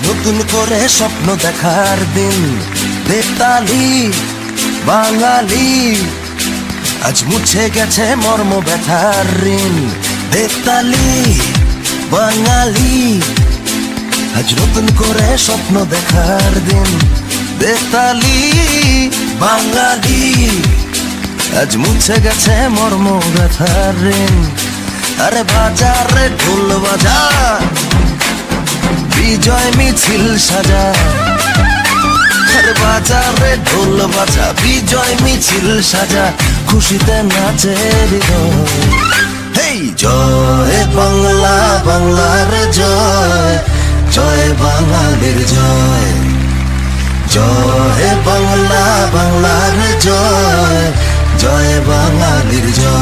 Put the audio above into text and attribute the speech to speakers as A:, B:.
A: নতুন করে স্বপ্ন দেখার দিন, বেতালি বাঙালি। আজ মুছে গেছে মর্ম ব্যথার ঋণ, বেতালি বাঙালি। আজ নতুন করে স্বপ্ন দেখার দিন, বেতালি বাঙালি। আজ মুছে গেছে মর্ম ব্যথার ঋণ। আরে বাজারে ঢোল বাজা, বিজয় মিছিল সাজা। আরে বাজারে ঢোল বাজা, বিজয় মিছিল সাজা। খুশিতে নাচে হৃদয়। হেই জয় বাংলা, বাংলার জয়, জয় বাঙালির জয়। জয় বাংলা, বাংলার জয়, জয় বাঙালির জয়।